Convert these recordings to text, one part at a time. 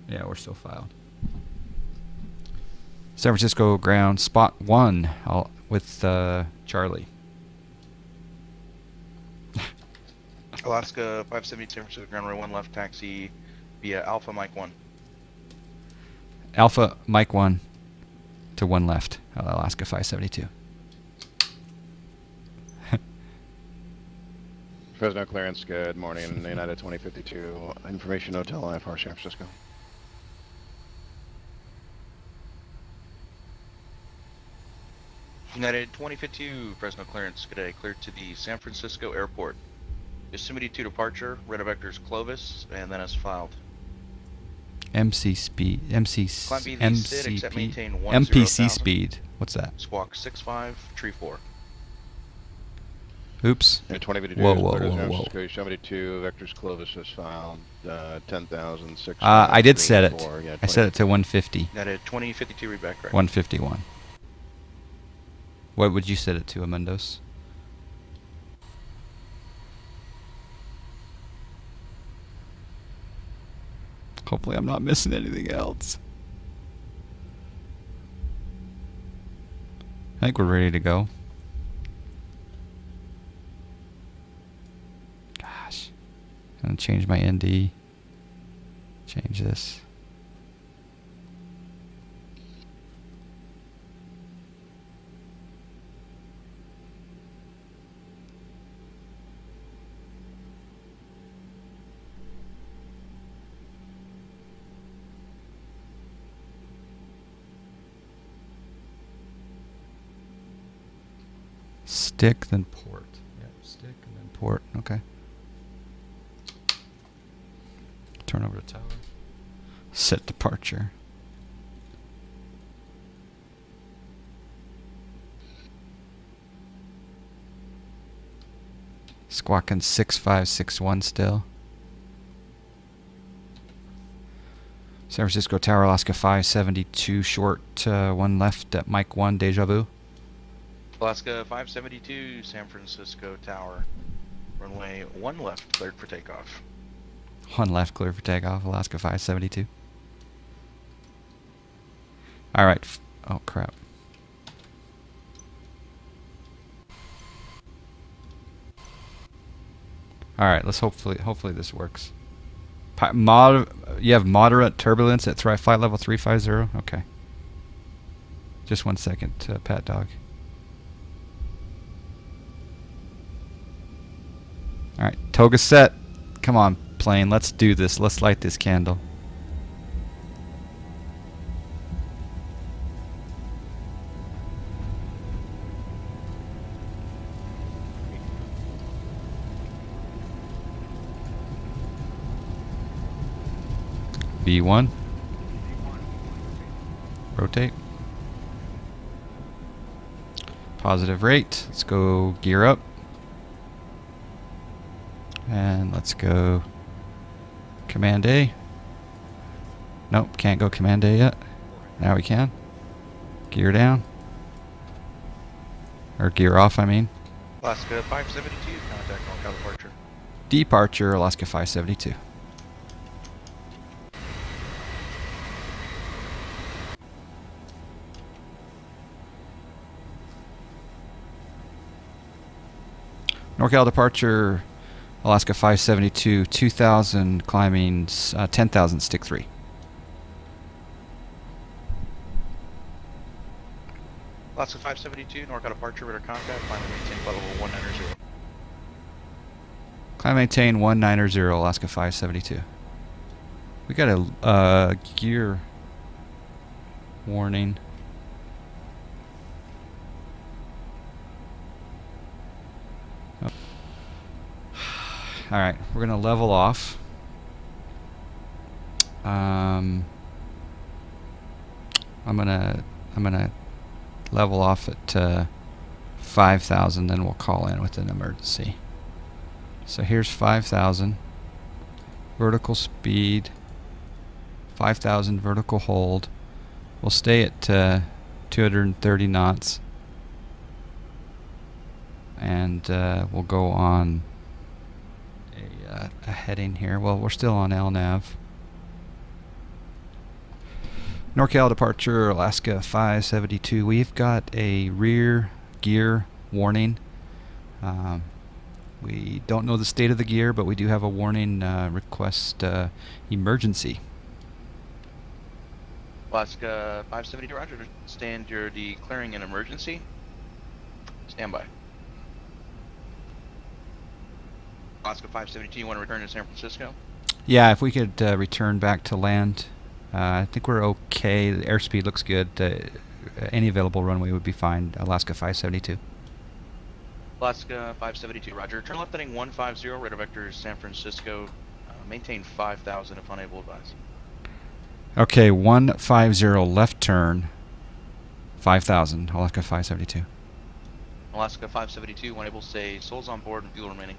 Yeah, we're still filed. San Francisco ground, spot 1 with Charlie. Alaska 570, San Francisco ground, runway 1 left, taxi via Alpha Mike 1. Alpha Mike 1 to 1 left, Alaska 572. Fresno clearance, good morning. United 2052, information hotel IFR San Francisco. United 2052, Fresno clearance, good day, cleared to the San Francisco airport. Yosemite 2 departure, radar vectors Clovis, and then as filed. MC speed, MC, Climb VZ SID, except maintain 10,000. MPC speed. What's that? Squawk 65, tree 4. Oops. Yeah, 2052, Whoa. Yosemite 2, vectors Clovis is filed, 10,000. I did set it. Yeah, I set it to 150. United 2052, read back correct. 151. What would you set it to, Amundos? Hopefully I'm not missing anything else. I think we're ready to go. Gosh. I'm going to change my ND. Change this. Stick, then port. Yep, stick and then port. Okay. Turn over to tower. Set departure. Squawking 6561 still. San Francisco Tower, Alaska 572 short, 1 left at Mike 1, deja vu. Alaska 572, San Francisco Tower, runway 1 left, cleared for takeoff. 1 left, clear for takeoff, Alaska 572. Alright. Oh, crap. Alright, let's hopefully this works. You have moderate turbulence at flight level 350? Okay. Just 1 second, Pat Dog. Alright, toga set. Come on, plane, let's do this. Let's light this candle. V1. Rotate. Positive rate. Let's go gear up. And let's go Command A. Nope, can't go Command A yet. Now we can. Gear down. Or gear off, I mean. Alaska 572, contact NorCal departure. Departure, Alaska 572. NorCal departure, Alaska 572, 2,000 climbing, 10,000 stick 3. Alaska 572, NorCal departure, radar contact, climb and maintain flight level 190. Climb maintain 190, Alaska 572. We got a gear warning. Oh. All right, we're gonna level off. I'm gonna level off at 5,000, then we'll call in with an emergency. So here's 5,000 vertical speed, 5,000 vertical hold. We'll stay at 230 knots, and we'll go on a heading here. Well, we're still on LNAV. NorCal departure, Alaska 572. We've got a rear gear warning. We don't know the state of the gear, but we do have a warning request emergency. Alaska 572, roger. Stand your declaring an emergency. Stand by. Alaska 572, you want to return to San Francisco? Yeah, if we could return back to land, I think we're okay. The airspeed looks good. Any available runway would be fine. Alaska 572. Alaska 572, roger. Turn left heading 150, radar vector San Francisco. Maintain 5,000 if unable to advise. Okay, 150 left turn, 5,000, Alaska 572. Alaska 572, when able, say souls on board and fuel remaining.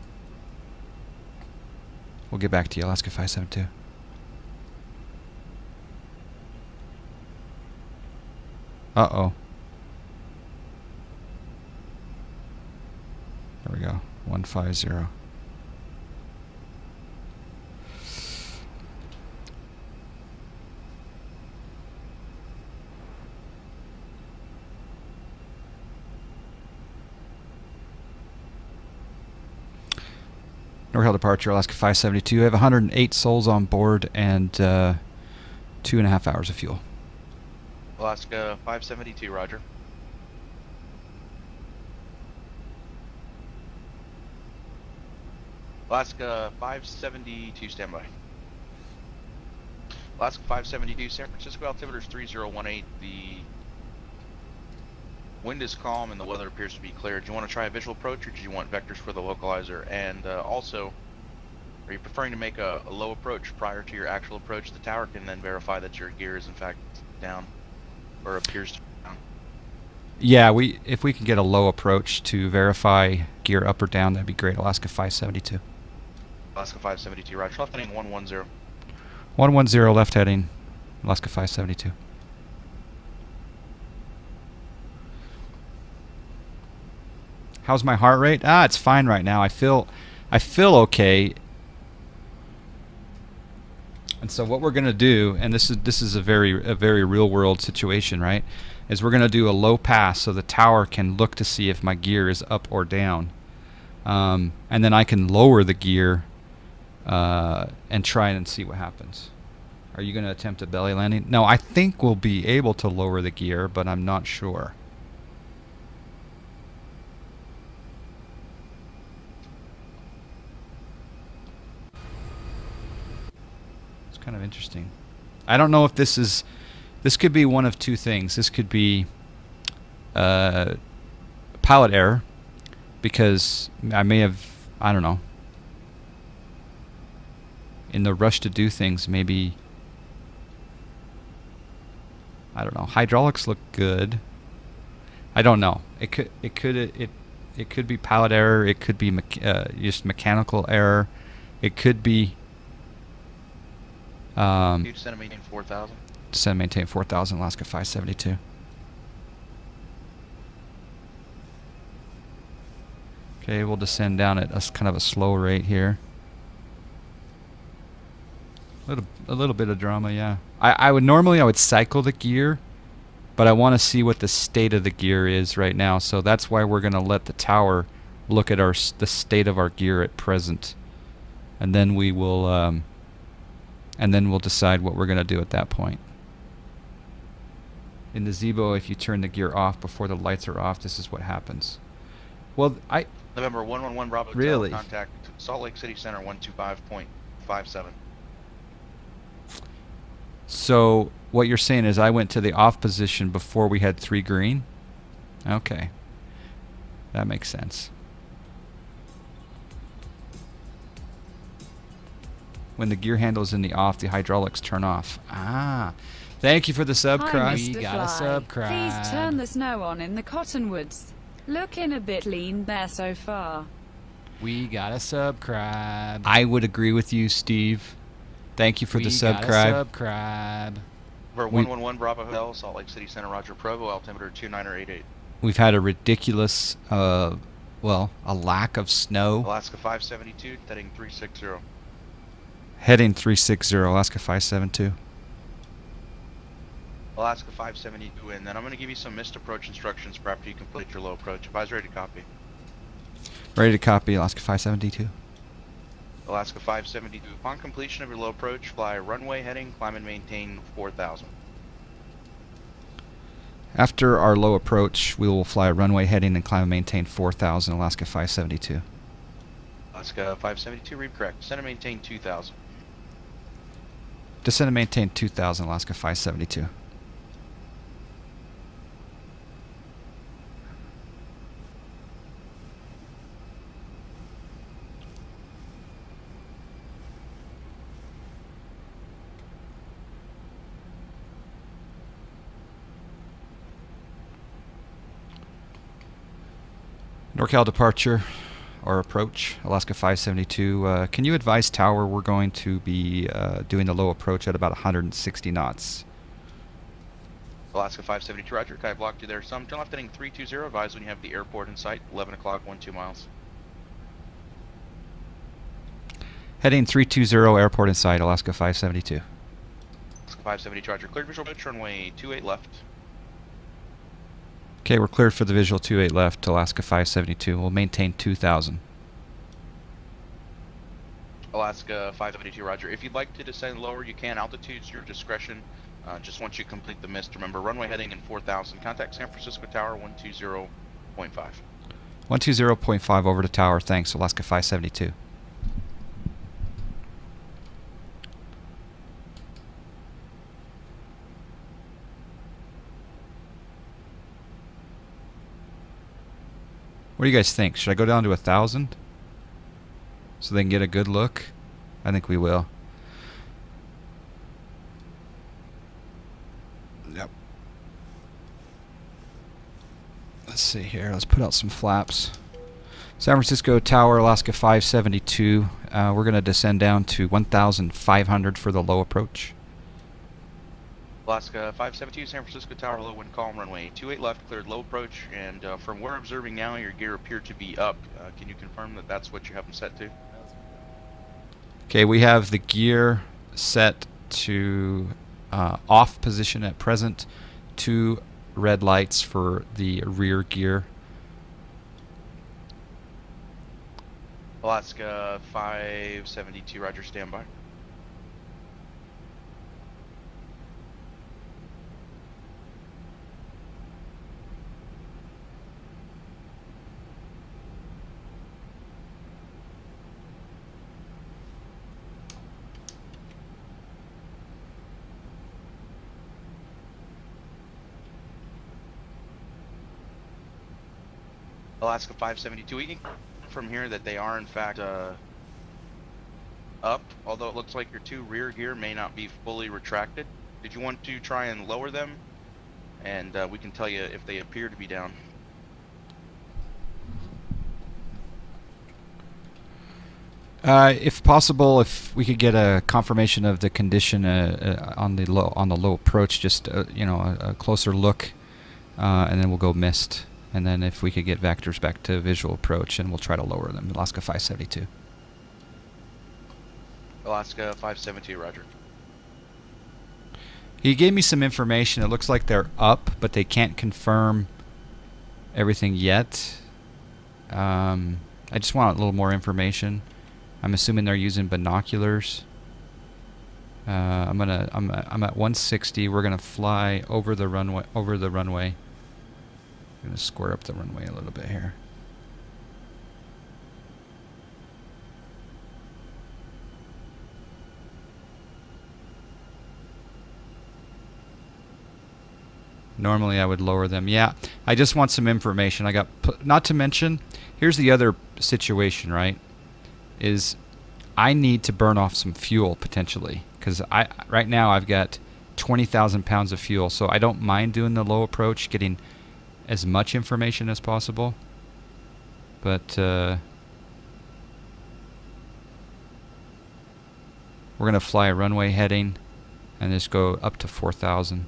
We'll get back to you, Alaska 572. Uh-oh. There we go, 150. NorCal departure, Alaska 572. I have 108 souls on board and 2.5 hours of fuel. Alaska 572, roger. Alaska 572, standby. Alaska 572, San Francisco altimeter is 3018. The wind is calm and the weather appears to be clear. Do you want to try a visual approach, or do you want vectors for the localizer? And also, are you preferring to make a low approach prior to your actual approach? The tower can then verify that your gear is in fact down, or appears to be down. Yeah, if we can get a low approach to verify gear up or down, that'd be great. Alaska 572. Alaska 572, roger. Left heading 110. 110 left heading, Alaska 572. How's my heart rate? It's fine right now. I feel okay. And so what we're going to do, and this is a very real world situation, right? Is we're going to do a low pass so the tower can look to see if my gear is up or down. And then I can lower the gear and try and see what happens. Are you going to attempt a belly landing? No, I think we'll be able to lower the gear, but I'm not sure. Kind of interesting. I don't know if this could be one of two things. This could be pilot error, because I don't know, in the rush to do things, maybe, I don't know, hydraulics look good. I don't know. It could be pilot error. It could be just mechanical error. It could be you descend and maintain 4,000. Descend and maintain 4,000, Alaska 572. Okay, we'll descend down at kind of a slow rate here. A little bit of drama, yeah. I would cycle the gear, but I want to see what the state of the gear is right now. So that's why we're going to let the tower look at the state of our gear at present, and then we will. And then we'll decide what we're going to do at that point. In the Zibo, if you turn the gear off before the lights are off, this is what happens. Well, November 111 Bravo really? Contact Salt Lake City Center 125.57. So what you're saying is I went to the off position before we had 3 green? Okay. That makes sense. When the gear handle is in the off, the hydraulics turn off. Thank you for the subscribe. We got a subscribe. Please turn the snow on in the cottonwoods. Looking a bit lean there so far. We got a subscribe. I would agree with you, Steve. Thank you for the subscribe. We got a subscribe. Number 111 Bravo Hotel, Salt Lake City Center, Roger Provo, altimeter 2988. We've had a ridiculous, a lack of snow. Alaska 572, heading 360. Heading 360, Alaska 572. Alaska 572, and then I'm going to give you some missed approach instructions for after you complete your low approach. Advise ready to copy. Ready to copy, Alaska 572. Alaska 572, upon completion of your low approach, fly runway heading, climb and maintain 4,000. After our low approach, we will fly a runway heading and climb and maintain 4,000, Alaska 572. Alaska 572, read correct. Descend and maintain 2,000. Descend and maintain 2,000, Alaska 572. NorCal departure or approach, Alaska 572. Can you advise tower we're going to be doing the low approach at about 160 knots? Alaska 572, roger. Kai blocked you there some. Turn left heading 320, advise when you have the airport in sight, 11 o'clock, 12 miles. Heading 320, airport in sight, Alaska 572. Alaska 572, roger. Cleared visual approach, runway 28 left. Okay, we're cleared for the visual 28 left, Alaska 572. We'll maintain 2,000. Alaska 572, roger. If you'd like to descend lower, you can. Altitude's your discretion. Just once you complete the mist, remember runway heading in 4,000. Contact San Francisco Tower 120.5. 120.5 over to tower. Thanks, Alaska 572. What do you guys think? Should I go down to 1,000 so they can get a good look? I think we will. Yep. Let's see here. Let's put out some flaps. San Francisco Tower, Alaska 572. We're going to descend down to 1,500 for the low approach. Alaska 572, San Francisco Tower, low wind calm, runway 28 left, cleared low approach, and from where observing now, your gear appear to be up. Can you confirm that that's what you have them set to? Okay, we have the gear set to off position at present. 2 red lights for the rear gear. Alaska 572, roger, standby. Alaska 572, we can from here that they are in fact up, although it looks like your 2 rear gear may not be fully retracted. Did you want to try and lower them? And we can tell you if they appear to be down. If possible, if we could get a confirmation of the condition on the low approach, just you know, a closer look, and then we'll go mist. And then if we could get vectors back to visual approach, and we'll try to lower them. Alaska 572. Alaska 572, roger. He gave me some information. It looks like they're up, but they can't confirm everything yet. I just want a little more information. I'm assuming they're using binoculars. I'm at 160. We're gonna fly over the runway. I'm going to square up the runway a little bit here. Normally I would lower them. Yeah, I just want some information. I got, not to mention, here's the other situation, right? Is I need to burn off some fuel potentially, because right now I've got 20,000 pounds of fuel, so I don't mind doing the low approach, getting as much information as possible, but we're going to fly a runway heading and just go up to 4,000.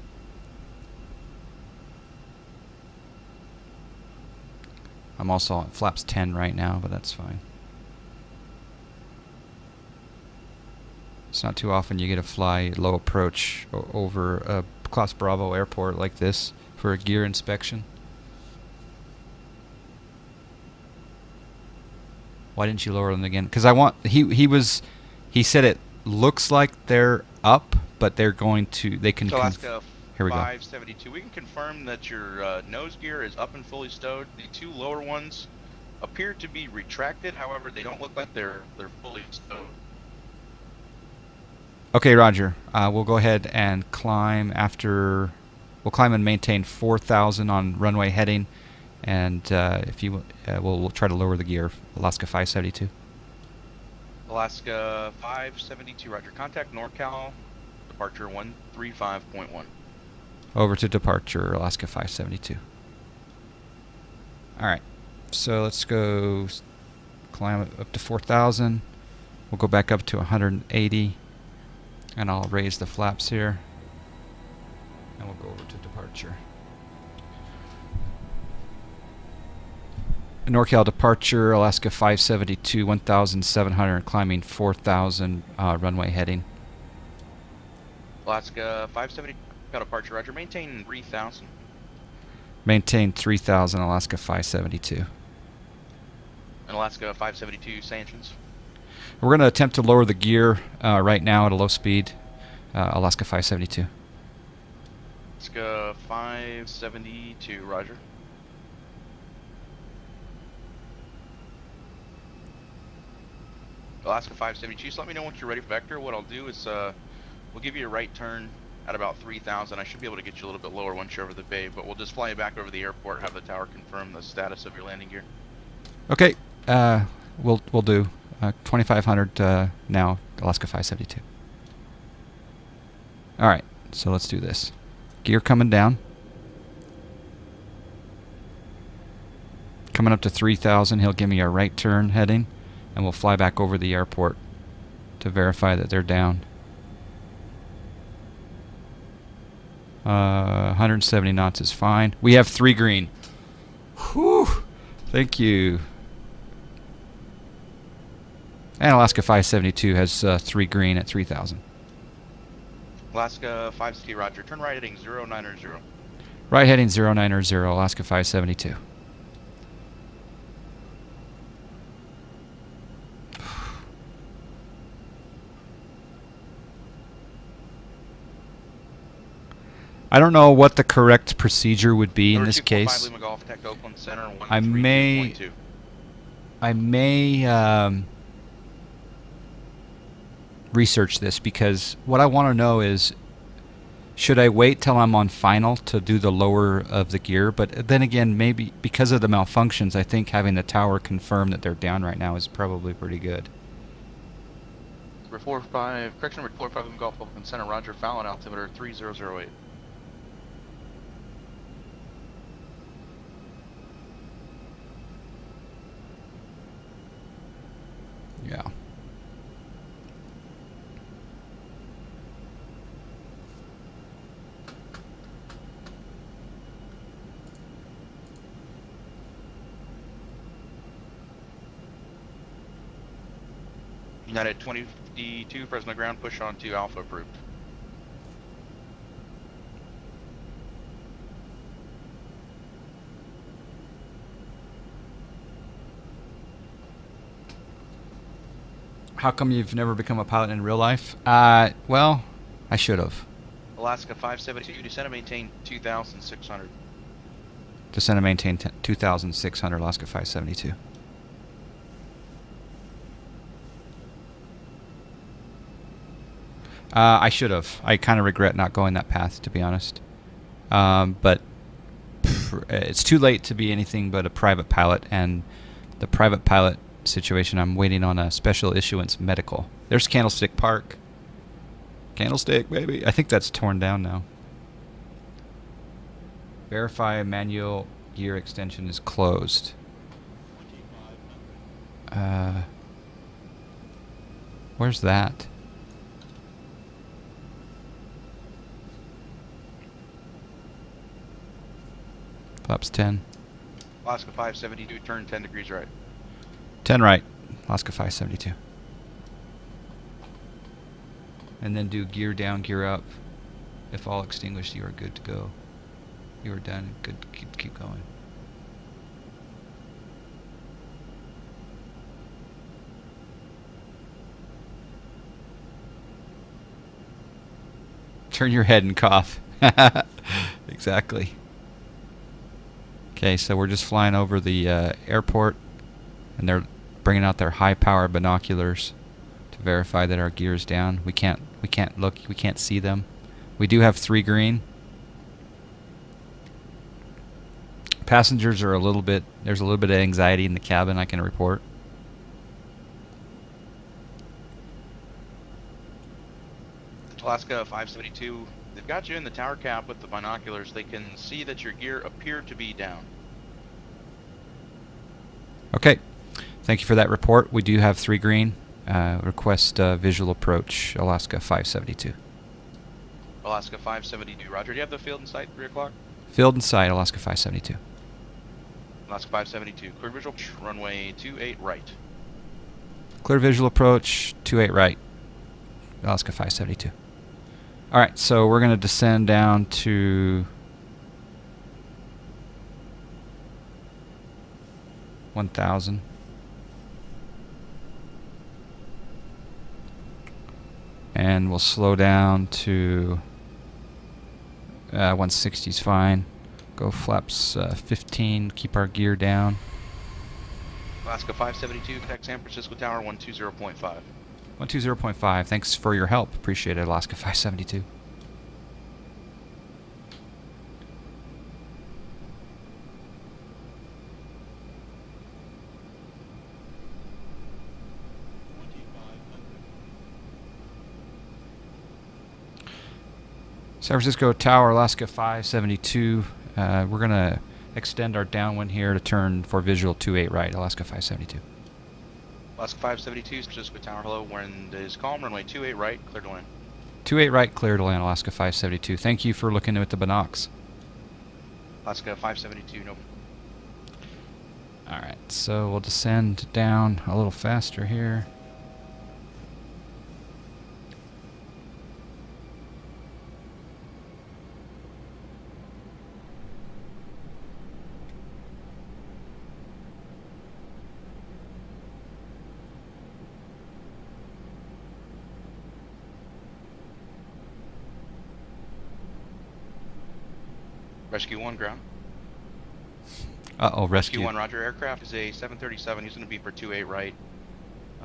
I'm also on flaps 10 right now, but that's fine. It's not too often you get to fly low approach over a Class Bravo airport like this for a gear inspection. Why didn't you lower them again? Because I want he said it looks like they're up, but they're going to So Alaska here we go. 572. We can confirm that your nose gear is up and fully stowed. The two lower ones appear to be retracted. However, they don't look like they're fully stowed. Okay, Roger. We'll go ahead and climb after. We'll climb and maintain 4,000 on runway heading, and if you we'll try to lower the gear. Alaska 572. Alaska 572. Roger. Contact NorCal. Departure 135.1. Over to departure, Alaska 572. All right. So let's go climb up to 4,000. We'll go back up to 180. And I'll raise the flaps here. And we'll go over to departure. NorCal departure, Alaska 572, 1,700, climbing 4,000, runway heading. Alaska 570 departure. Roger. Maintain 3,000. Maintain 3,000, Alaska 572. And Alaska 572 sanctions. We're going to attempt to lower the gear right now at a low speed, Alaska 572. Alaska 572. Roger. Alaska 572. So let me know once you're ready for vector. What I'll do is we'll give you a right turn at about 3,000. I should be able to get you a little bit lower once you're over the bay, but we'll just fly you back over the airport, have the tower confirm the status of your landing gear. Okay, we'll do 2,500 now, Alaska 572. All right, so let's do this. Gear coming down. Coming up to 3,000, he'll give me a right turn heading, and we'll fly back over the airport to verify that they're down. 170 knots is fine. We have 3 green. Whew! Thank you. And Alaska 572 has 3 green at 3,000. Alaska 560. Roger. Turn right heading 090. Right heading 090, Alaska 572. I don't know what the correct procedure would be in this case. Lima Golf Tech Oakland Center, I may research this, because what I want to know is, should I wait till I'm on final to do the lower of the gear? But then again, maybe because of the malfunctions, I think having the tower confirm that they're down right now is probably pretty good. Number 45, correction number 45 Lima Golf Oakland Center, Roger. Fallon altimeter 3008. Yeah. United 2052, Fresno ground, push on to Alpha approved. How come you've never become a pilot in real life? Well, I should have. Alaska 572, descend and maintain 2,600. Descend and maintain 2,600, Alaska 572. I should have. I kind of regret not going that path, to be honest. But it's too late to be anything but a private pilot, and the private pilot situation, I'm waiting on a special issuance medical. There's Candlestick Park. Candlestick, baby. I think that's torn down now. Verify manual gear extension is closed. Where's that? Flaps 10. Alaska 572, turn 10 degrees right. 10 right, Alaska 572. And then do gear down, gear up. If all extinguished, you are good to go. You are done. Good. Keep going. Turn your head and cough. Exactly. Okay, so we're just flying over the airport, and they're bringing out their high-power binoculars to verify that our gear is down. We can't look. We can't see them. We do have 3 green. Passengers are there's a little bit of anxiety in the cabin, I can report. Alaska 572, they've got you in the tower cap with the binoculars. They can see that your gear appear to be down. Okay. Thank you for that report. We do have 3 green. Request visual approach, Alaska 572. Alaska 572, roger. Do you have the field in sight, 3 o'clock? Field in sight, Alaska 572. Alaska 572, clear visual, runway 28 right. Clear visual approach, 28 right, Alaska 572. All right, so we're going to descend down to 1,000. And we'll slow down to 160 is fine. Go flaps 15, keep our gear down. Alaska 572, contact San Francisco Tower 120.5. 120.5, thanks for your help. Appreciate it, Alaska 572. San Francisco Tower, Alaska 572. We're going to extend our downwind here to turn for visual 28 right, Alaska 572. Alaska 572, San Francisco Tower, hello. Wind is calm, runway 28 right, clear to land. 28 right, clear to land, Alaska 572. Thank you for looking at the binocs. Alaska 572, no. Alright, so we'll descend down a little faster here. Rescue 1, ground. Uh-oh, Rescue rescue. 1, roger. Aircraft is a 737. He's going to be for 28 right.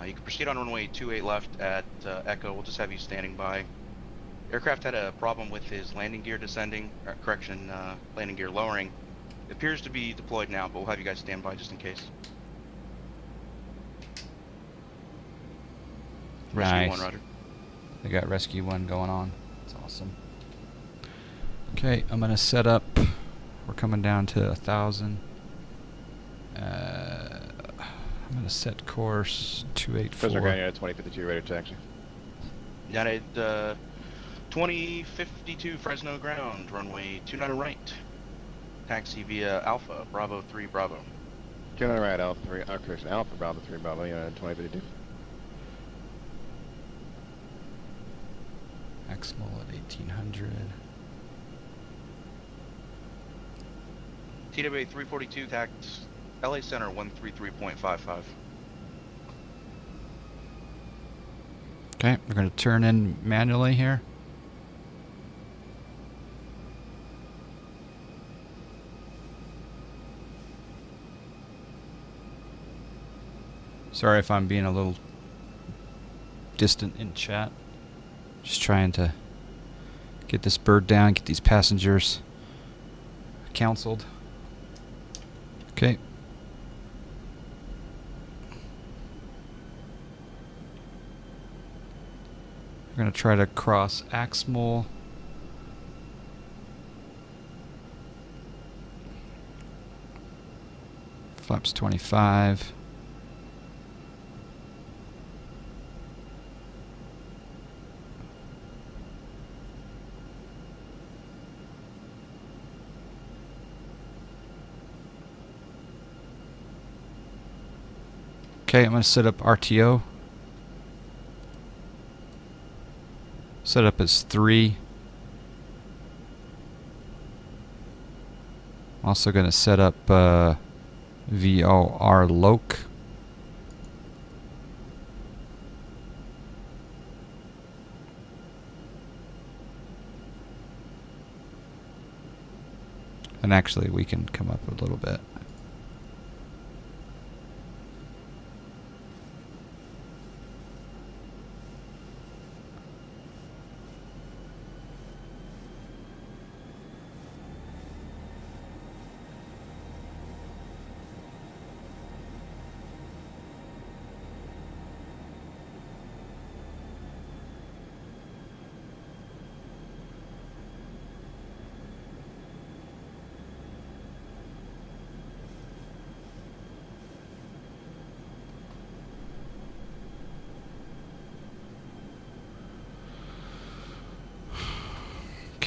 You can proceed on runway 28 left at Echo. We'll just have you standing by. Aircraft had a problem with his landing gear descending, landing gear lowering. It appears to be deployed now, but we'll have you guys stand by just in case. Rescue 1, roger. They got Rescue 1 going on. That's awesome. Okay, I'm going to set up. We're coming down to 1,000. I'm going to set course 284. Prisoner United 2052, ready to taxi. United 2052 Fresno ground, runway 29 right. Taxi via Alpha, Bravo 3 Bravo. 29 right, Alpha 3, correction, Alpha Bravo 3 Bravo, United 2052. Maximal at 1,800. TWA 342, tact LA Center 133.55. Okay, we're going to turn in manually here. Sorry if I'm being a little distant in chat. Just trying to get this bird down, get these passengers counseled. Okay. We're going to try to cross Axmal. Flaps 25. Okay, I'm going to set up RTO. Set up as 3. Also going to set up VOR loc. And actually, we can come up a little bit.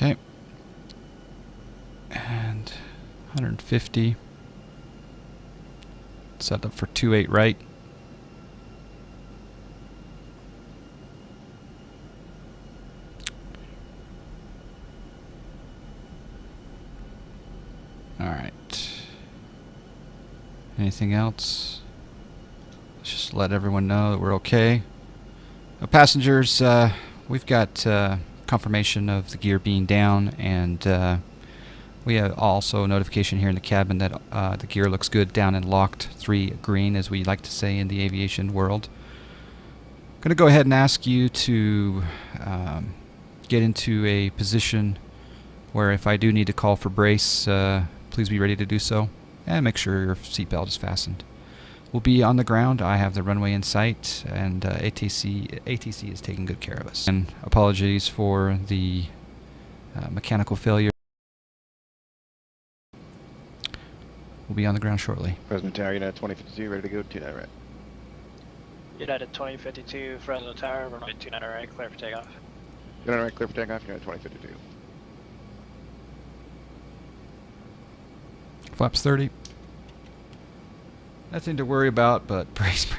Okay. And 150. Set up for 28 right. All right. Anything else? Let's just let everyone know that we're okay. Passengers, we've got confirmation of the gear being down, and we have also notification here in the cabin that the gear looks good down and locked 3 green, as we like to say in the aviation world. I'm going to go ahead and ask you to get into a position where if I do need to call for brace, please be ready to do so, and make sure your seatbelt is fastened. We'll be on the ground. I have the runway in sight, and ATC is taking good care of us. And apologies for the mechanical failure. We'll be on the ground shortly. Fresno Tower, United 2052, ready to go, 29 right. United 2052, Fresno Tower, runway 29 right, clear for takeoff. 29 right, clear for takeoff, United 2052. Flaps 30. Nothing to worry about, but brace.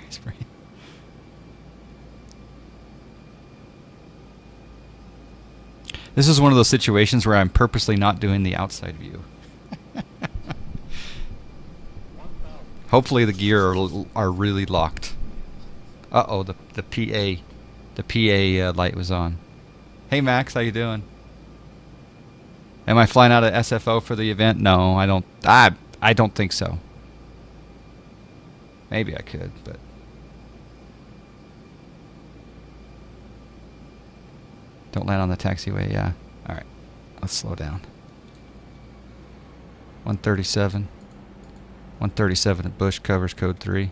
This is one of those situations where I'm purposely not doing the outside view. Hopefully the gear are really locked. Uh-oh, the PA light was on. Hey Max, how you doing? Am I flying out of SFO for the event? No, I don't think so. Maybe I could, but don't land on the taxiway. Yeah. All right. Let's slow down. 137. 137 at Bush covers code 3.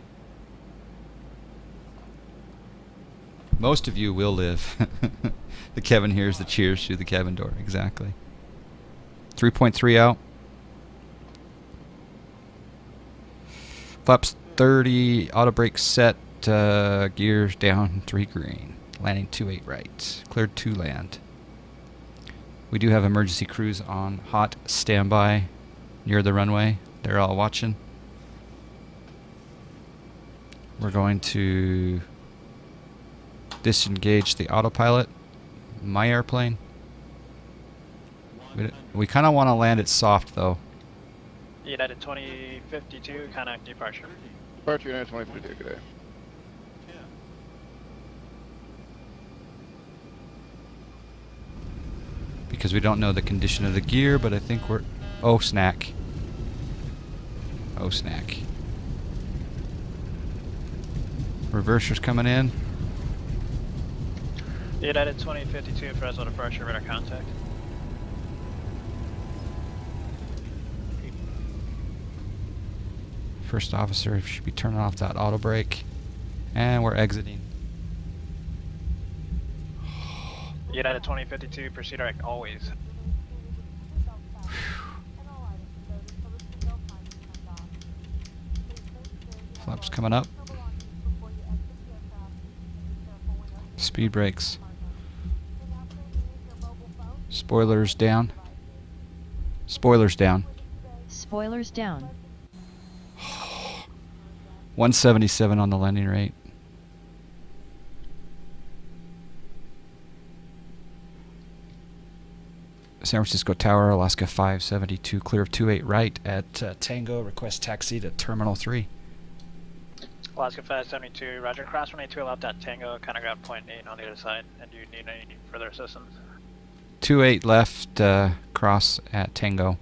Most of you will live. The Kevin hears the cheers through the cabin door. Exactly. 3.3 out. Flaps 30, auto brake set, gears down 3 green. Landing 28 right. Cleared to land. We do have emergency crews on hot standby near the runway. They're all watching. We're going to disengage the autopilot. My airplane. We kind of want to land it soft though. United 2052, contact departure. Departure, United 2052, good day. Because we don't know the condition of the gear, but I think we're... Oh, snack. Oh, snack. Reversers coming in. United 2052, Fresno departure, radar contact. First officer should be turning off that auto brake. And we're exiting. United 2052, proceed direct always. Flaps coming up. Speed brakes. Spoilers down. Spoilers down. Spoilers down. 177 on the landing rate. San Francisco Tower, Alaska 572, clear of 28 right at Tango. Request taxi to Terminal 3. Alaska 572, roger. Cross 182 left at Tango, kind of got point 8 on the other side. And do you need any further assistance? 28 left, cross at Tango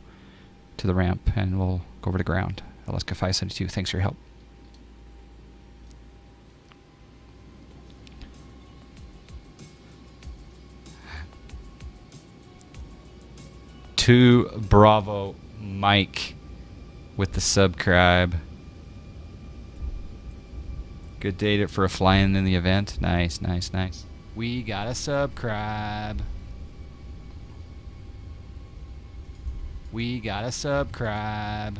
to the ramp, and we'll go over to ground. Alaska 572, thanks for your help. To Bravo Mike with the subscribe. Good data for a fly-in in the event. Nice, nice, nice. We got a subscribe. We got a subscribe.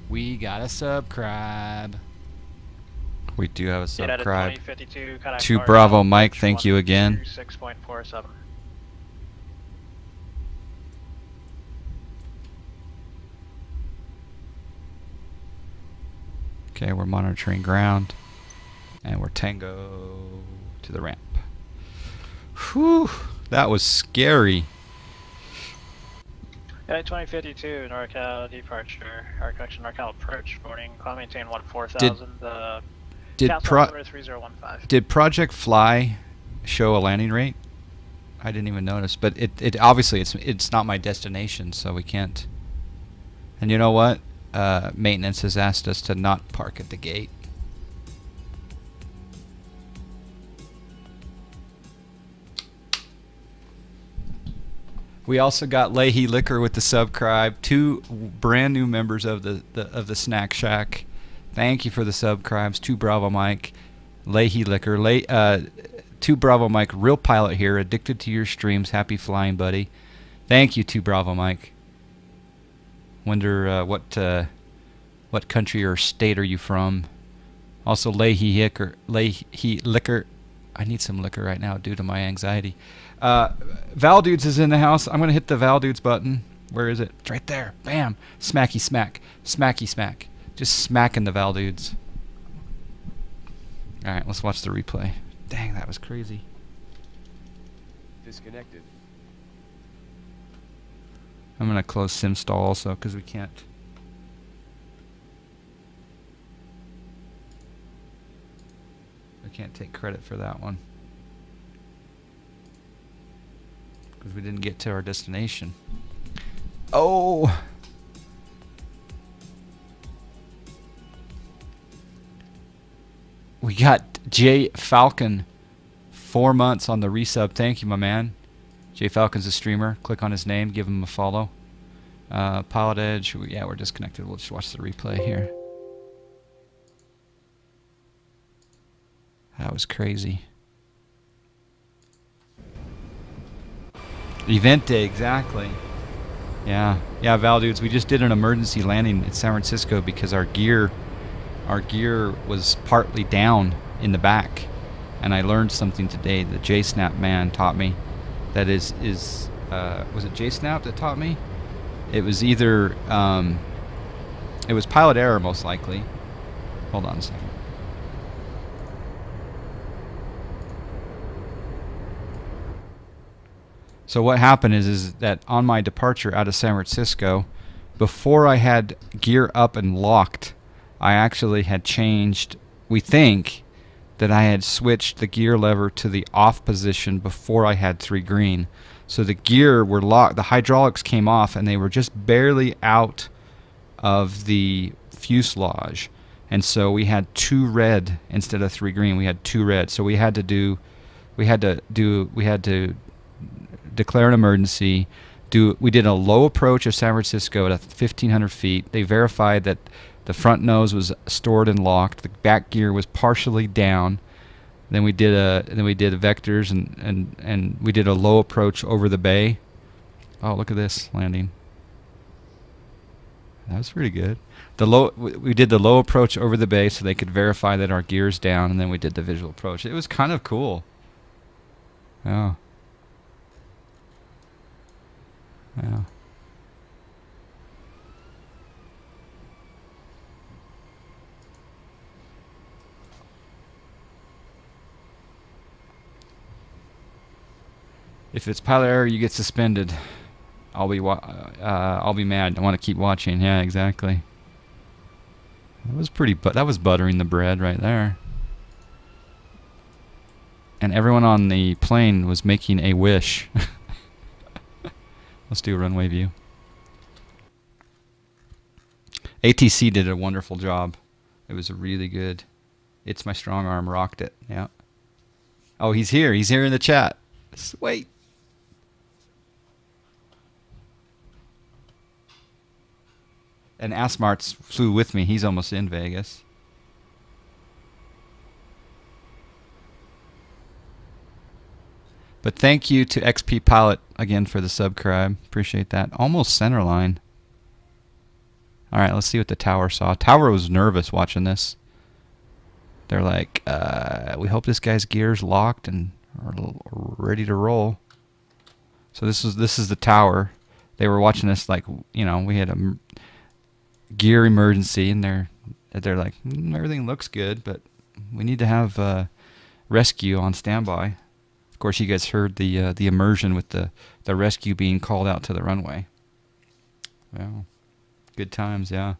We got a subscribe. We do have a subscribe. To Bravo Mike, thank you again. 6.47. Okay, we're monitoring ground. And we're Tango to the ramp. Whew, that was scary. Yeah, 2052, NorCal departure, or correction, NorCal approach, boarding, climb maintain 14,000, Castle 3015. Did Project Fly show a landing rate? I didn't even notice, but it obviously it's not my destination, so we can't. And you know what? Maintenance has asked us to not park at the gate. We also got Leahy Liquor with the subscribe. 2 brand new members of the Snack Shack. Thank you for the subscribes. 2 Bravo Mike, Leahy Liquor. 2 Bravo Mike, real pilot here. Addicted to your streams. Happy flying, buddy. Thank you, 2 Bravo Mike. Wonder what country or state are you from? Also Leahy Liquor. I need some liquor right now due to my anxiety. Val Dudes is in the house. I'm going to hit the Val Dudes button. Where is it? It's right there. Bam. Smacky smack. Smacky smack. Just smacking the Val Dudes. Alright, let's watch the replay. Dang, that was crazy. Disconnected. I'm going to close SimStall also because we can't. I can't take credit for that one. Because we didn't get to our destination. Oh! We got Jay Falcon, 4 months on the resub. Thank you, my man. Jay Falcon's a streamer. Click on his name, give him a follow. Pilotedge, yeah, we're disconnected. We'll just watch the replay here. That was crazy. Event day, exactly. Yeah, Val Dudes, we just did an emergency landing in San Francisco because our gear was partly down in the back, and I learned something today. The JSnap man taught me. That was it JSnap that taught me? It was either it was pilot error most likely. Hold on a second. So what happened is that on my departure out of San Francisco, before I had gear up and locked, I actually had changed, we think, that I had switched the gear lever to the off position before I had 3 green. So the gear were locked, the hydraulics came off, and they were just barely out of the fuselage. And so we had 2 red instead of 3 green. We had 2 red. So we had to declare an emergency. We did a low approach of San Francisco at 1,500 feet. They verified that the front nose was stored and locked. The back gear was partially down. Then we did vectors and we did a low approach over the bay. Oh, look at this landing. That was pretty good. We did the low approach over the bay so they could verify that our gear's down, and then we did the visual approach. It was kind of cool. Yeah. Yeah. If it's pilot error, you get suspended. I'll be mad. I want to keep watching. Yeah, exactly. That was that was buttering the bread right there. And everyone on the plane was making a wish. Let's do a runway view. ATC did a wonderful job. It was really good. It's My Strong Arm rocked it. Yeah. Oh, he's here. He's here in the chat. Wait. And Asmart's flew with me. He's almost in Vegas. But thank you to XP Pilot again for the subscribe. Appreciate that. Almost center line. All right, let's see what the tower saw. Tower was nervous watching this. They're like, we hope this guy's gear's locked and are ready to roll. So this is the tower. They were watching this like, you know, we had a gear emergency, and they're like, everything looks good, but we need to have rescue on standby. Of course, you guys heard the immersion with the rescue being called out to the runway. Well, good times, yeah.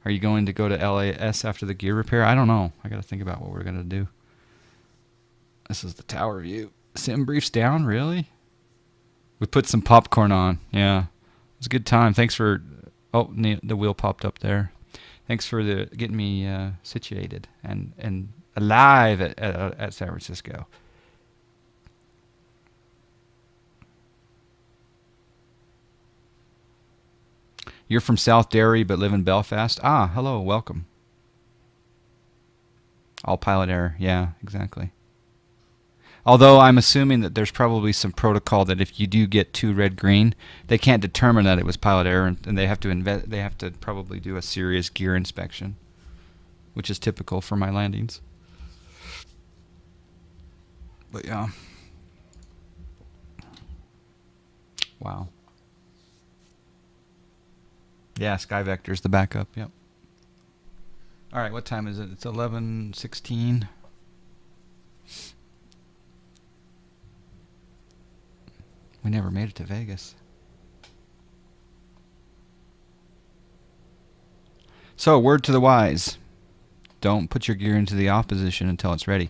Are you going to go to LAS after the gear repair? I don't know. I got to think about what we're going to do. This is the tower view. Sim briefs down, really? We put some popcorn on. Yeah. It was a good time. Thanks for... Oh, the wheel popped up there. Thanks for getting me situated and alive at San Francisco. You're from South Derry but live in Belfast? Ah, hello, welcome. All pilot error. Yeah, exactly. Although I'm assuming that there's probably some protocol that if you do get 2 red-green, they can't determine that it was pilot error, and they have to probably do a serious gear inspection, which is typical for my landings. But yeah. Wow. Yeah, Sky Vector's the backup. Yep. All right, what time is it? It's 11:16. We never made it to Vegas. So, word to the wise. Don't put your gear into the off position until it's ready.